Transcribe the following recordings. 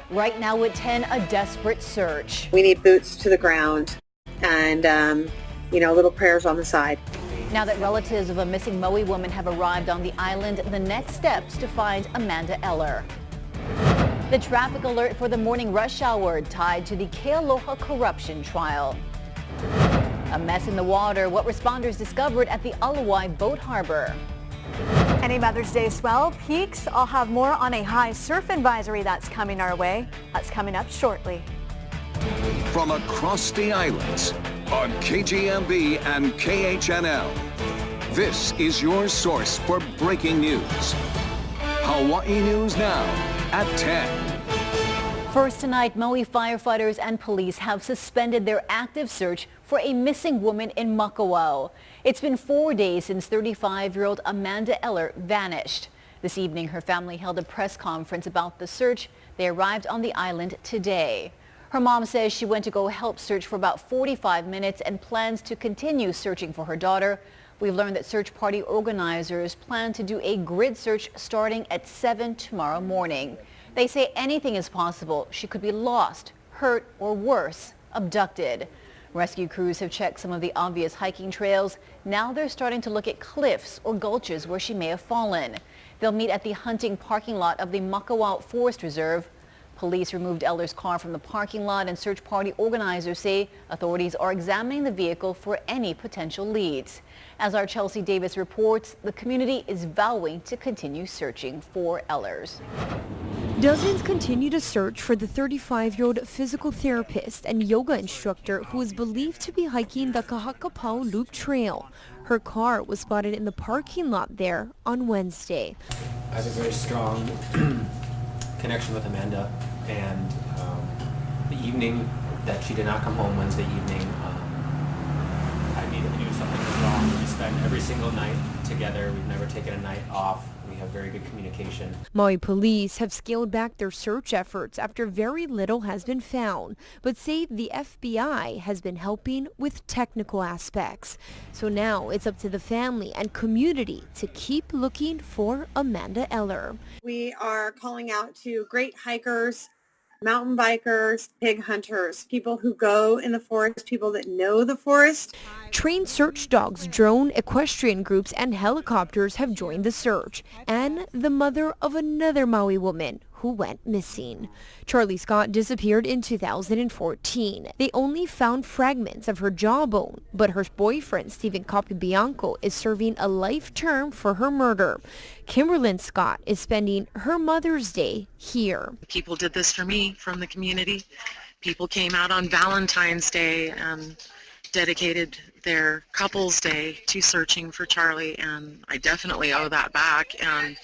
Right now at 10, a desperate search. We need boots to the ground and, little prayers on the side. Now that relatives of a missing Maui woman have arrived on the island, the next steps to find Amanda Eller. The traffic alert for the morning rush hour tied to the Kealoha corruption trial. A mess in the water, what responders discovered at the Alawai boat harbor. And a Mother's Day swell peaks. I'll have more on a high surf advisory that's coming our way. That's coming up shortly. From across the islands on KGMB and KHNL, this is your source for breaking news. Hawaii News Now at 10. First tonight, Maui firefighters and police have suspended their active search for a missing woman in Makawao. It's been 4 days since 35-year-old Amanda Eller vanished. This evening, her family held a press conference about the search. They arrived on the island today. Her mom says she went to go help search for about 45 minutes and plans to continue searching for her daughter. We've learned that search party organizers plan to do a grid search starting at 7 tomorrow morning. They say anything is possible. She could be lost, hurt, or worse, abducted. Rescue crews have checked some of the obvious hiking trails. Now they're starting to look at cliffs or gulches where she may have fallen. They'll meet at the hunting parking lot of the Makawao Forest Reserve. Police removed Eller's car from the parking lot, and search party organizers say authorities are examining the vehicle for any potential leads. As our Chelsea Davis reports, the community is vowing to continue searching for Ellers. Dozens continue to search for the 35-year-old physical therapist and yoga instructor who is believed to be hiking the Kahakapau Loop Trail. Her car was spotted in the parking lot there on Wednesday. I have a very strong connection with Amanda, and the evening that she did not come home Wednesday evening, I knew something was wrong. We spend every single night together. We've never taken a night off. We have very good communication. Maui police have scaled back their search efforts after very little has been found, but say the FBI has been helping with technical aspects. So now it's up to the family and community to keep looking for Amanda Eller. We are calling out to great hikers, mountain bikers, pig hunters, people who go in the forest, people that know the forest. Trained search dogs, drone, equestrian groups, and helicopters have joined the search. And the mother of another Maui woman who went missing. Charlie Scott disappeared in 2014. They only found fragments of her jawbone, but her boyfriend, Stephen Capobianco, is serving a life term for her murder. Kimberlyn Scott is spending her Mother's Day here. People did this for me from the community. People came out on Valentine's Day and dedicated their couple's day to searching for Charlie, and I definitely owe that back, and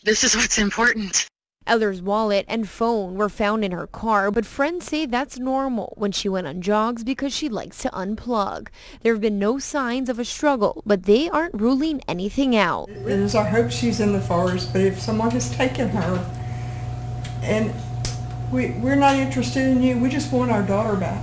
this is what's important. Eller's wallet and phone were found in her car, but friends say that's normal when she went on jogs because she likes to unplug. There have been no signs of a struggle, but they aren't ruling anything out. It is our hope she's in the forest, but if someone has taken her, and we're not interested in you, we just want our daughter back.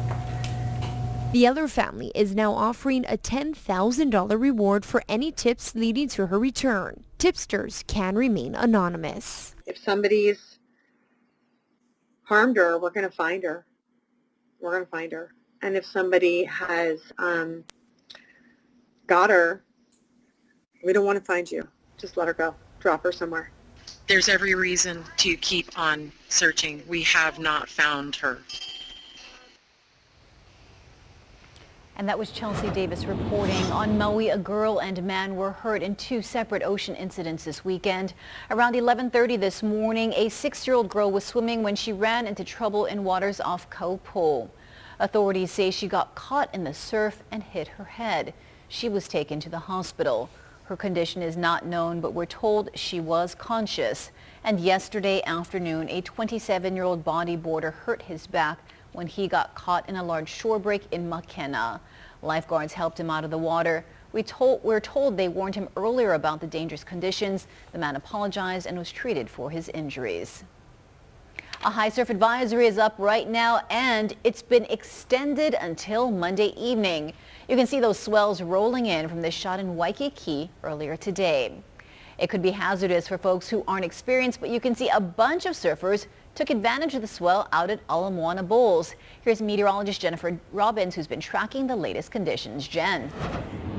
The Eller family is now offering a $10,000 reward for any tips leading to her return. Tipsters can remain anonymous. If somebody's harmed her, we're going to find her. We're going to find her. And if somebody has got her, we don't want to find you. Just let her go. Drop her somewhere. There's every reason to keep on searching. We have not found her. And that was Chelsea Davis reporting. On Maui, a girl and man were hurt in two separate ocean incidents this weekend. Around 11:30 this morning, a 6-year-old girl was swimming when she ran into trouble in waters off Kaupo. Authorities say she got caught in the surf and hit her head. She was taken to the hospital. Her condition is not known, but we're told she was conscious. And yesterday afternoon, a 27-year-old bodyboarder hurt his back when he got caught in a large shore break in Makena. Lifeguards helped him out of the water. We're told they warned him earlier about the dangerous conditions. The man apologized and was treated for his injuries. A high surf advisory is up right now, and it's been extended until Monday evening. You can see those swells rolling in from this shot in Waikiki earlier today. It could be hazardous for folks who aren't experienced, but you can see a bunch of surfers took advantage of the swell out at Ala Moana Bowls. Here's meteorologist Jennifer Robbins, who's been tracking the latest conditions. Jen.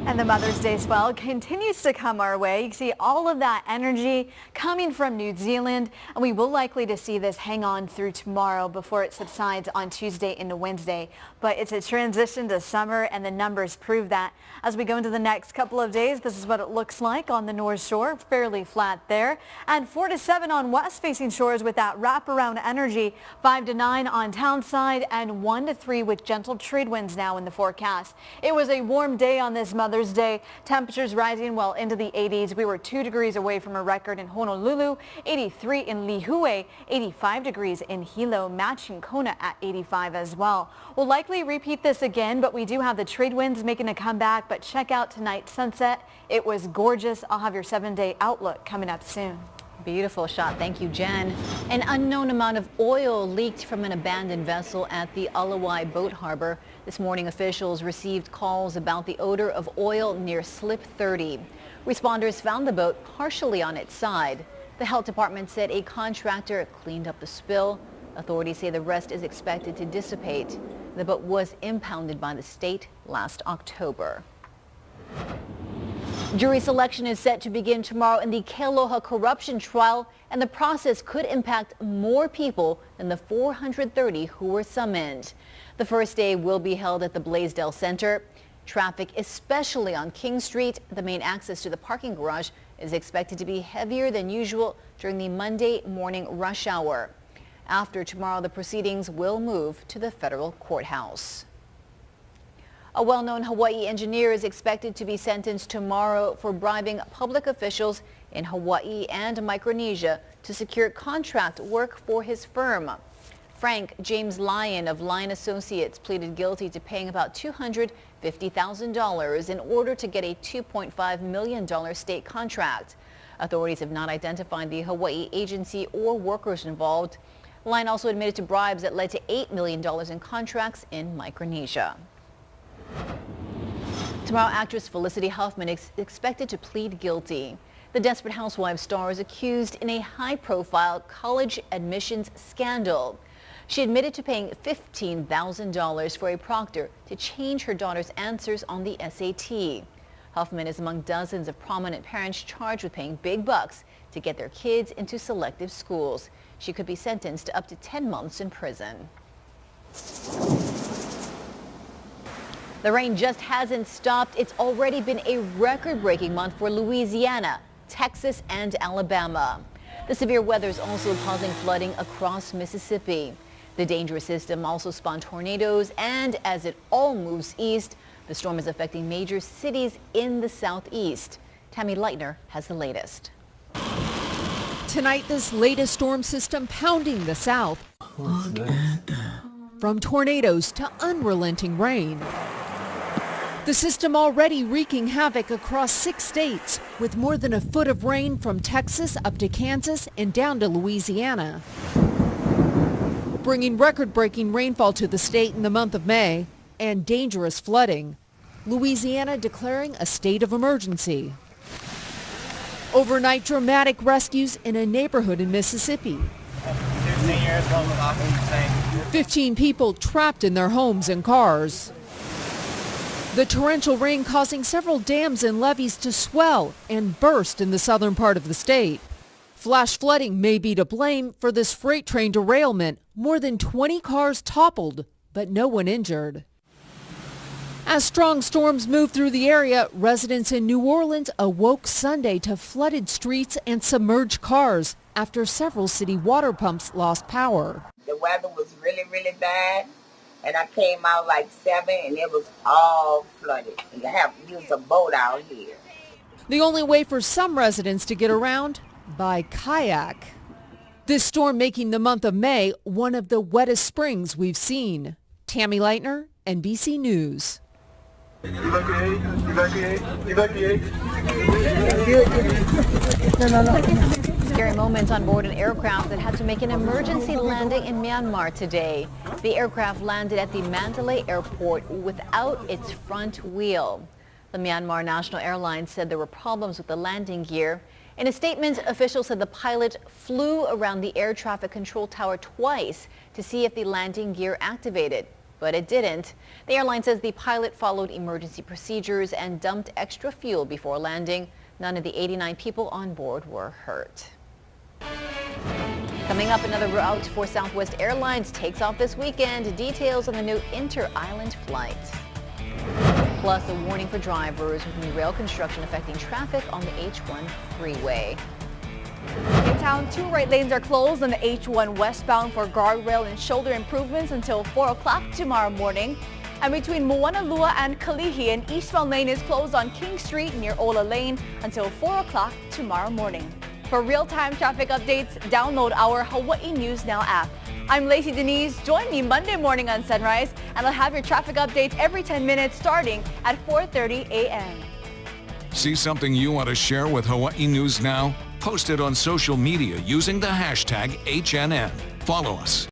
And the Mother's Day swell continues to come our way. You can see all of that energy coming from New Zealand, and we will likely to see this hang on through tomorrow before it subsides on Tuesday into Wednesday. But it's a transition to summer, and the numbers prove that. As we go into the next couple of days, this is what it looks like on the North Shore, fairly flat there. And 4 to 7 on west-facing shores with that wraparound energy, 5 to 9 on townside, and 1 to 3 with gentle trade winds now in the forecast. It was a warm day on this Mother's Day. Temperatures rising well into the 80s. We were 2 degrees away from a record in Honolulu, 83 in Lihue, 85 degrees in Hilo, matching Kona at 85 as well. We'll likely repeat this again, but we do have the trade winds making a comeback. But check out tonight's sunset. It was gorgeous. I'll have your 7-day outlook coming up soon. Beautiful shot. Thank you, Jen. An unknown amount of oil leaked from an abandoned vessel at the Alawai boat harbor. This morning, officials received calls about the odor of oil near Slip 30. Responders found the boat partially on its side. The health department said a contractor cleaned up the spill. Authorities say the rest is expected to dissipate. The boat was impounded by the state last October. Jury selection is set to begin tomorrow in the Kealoha corruption trial, and the process could impact more people than the 430 who were summoned. The first day will be held at the Blaisdell Center. Traffic, especially on King Street, the main access to the parking garage, is expected to be heavier than usual during the Monday morning rush hour. After tomorrow, the proceedings will move to the federal courthouse. A well-known Hawaii engineer is expected to be sentenced tomorrow for bribing public officials in Hawaii and Micronesia to secure contract work for his firm. Frank James Lyon of Lyon Associates pleaded guilty to paying about $250,000 in order to get a $2.5 million state contract. Authorities have not identified the Hawaii agency or workers involved. Lyon also admitted to bribes that led to $8 million in contracts in Micronesia. Tomorrow, actress Felicity Huffman is expected to plead guilty. The Desperate Housewives star is accused in a high-profile college admissions scandal. She admitted to paying $15,000 for a proctor to change her daughter's answers on the SAT. Huffman is among dozens of prominent parents charged with paying big bucks to get their kids into selective schools. She could be sentenced to up to 10 months in prison. The rain just hasn't stopped. It's already been a record-breaking month for Louisiana, Texas, and Alabama. The severe weather is also causing flooding across Mississippi. The dangerous system also spawned tornadoes, and as it all moves east, the storm is affecting major cities in the southeast. Tammy Leitner has the latest. Tonight, this latest storm system pounding the south. From tornadoes to unrelenting rain. The system already wreaking havoc across 6 states, with more than a foot of rain from Texas up to Kansas and down to Louisiana. Bringing record-breaking rainfall to the state in the month of May and dangerous flooding. Louisiana declaring a state of emergency. Overnight dramatic rescues in a neighborhood in Mississippi. 15 people trapped in their homes and cars. The torrential rain causing several dams and levees to swell and burst in the southern part of the state. Flash flooding may be to blame for this freight train derailment. More than 20 cars toppled, but no one injured. As strong storms move through the area, residents in New Orleans awoke Sunday to flooded streets and submerged cars after several city water pumps lost power. The weather was really, really bad. And I came out like 7 and it was all flooded. And I have to use a boat out here. The only way for some residents to get around? By kayak. This storm making the month of May one of the wettest springs we've seen. Tammy Leitner, NBC News. Evacuate. Scary moments on board an aircraft that had to make an emergency landing in Myanmar today. The aircraft landed at the Mandalay airport without its front wheel. The Myanmar National Airlines said there were problems with the landing gear. In a statement, officials said the pilot flew around the air traffic control tower twice to see if the landing gear activated, but it didn't. The airline says the pilot followed emergency procedures and dumped extra fuel before landing. None of the 89 people on board were hurt. Coming up, another route for Southwest Airlines takes off this weekend. Details on the new inter-island flight. Plus, a warning for drivers with new rail construction affecting traffic on the H1 freeway. In town, 2 right lanes are closed on the H1 westbound for guardrail and shoulder improvements until 4 o'clock tomorrow morning. And between Moanalua and Kalihi, an eastbound lane is closed on King Street near Ola Lane until 4 o'clock tomorrow morning. For real-time traffic updates, download our Hawaii News Now app. I'm Lacey Denise. Join me Monday morning on Sunrise, and I'll have your traffic updates every 10 minutes starting at 4:30 a.m. See something you want to share with Hawaii News Now? Post it on social media using the hashtag HNN. Follow us.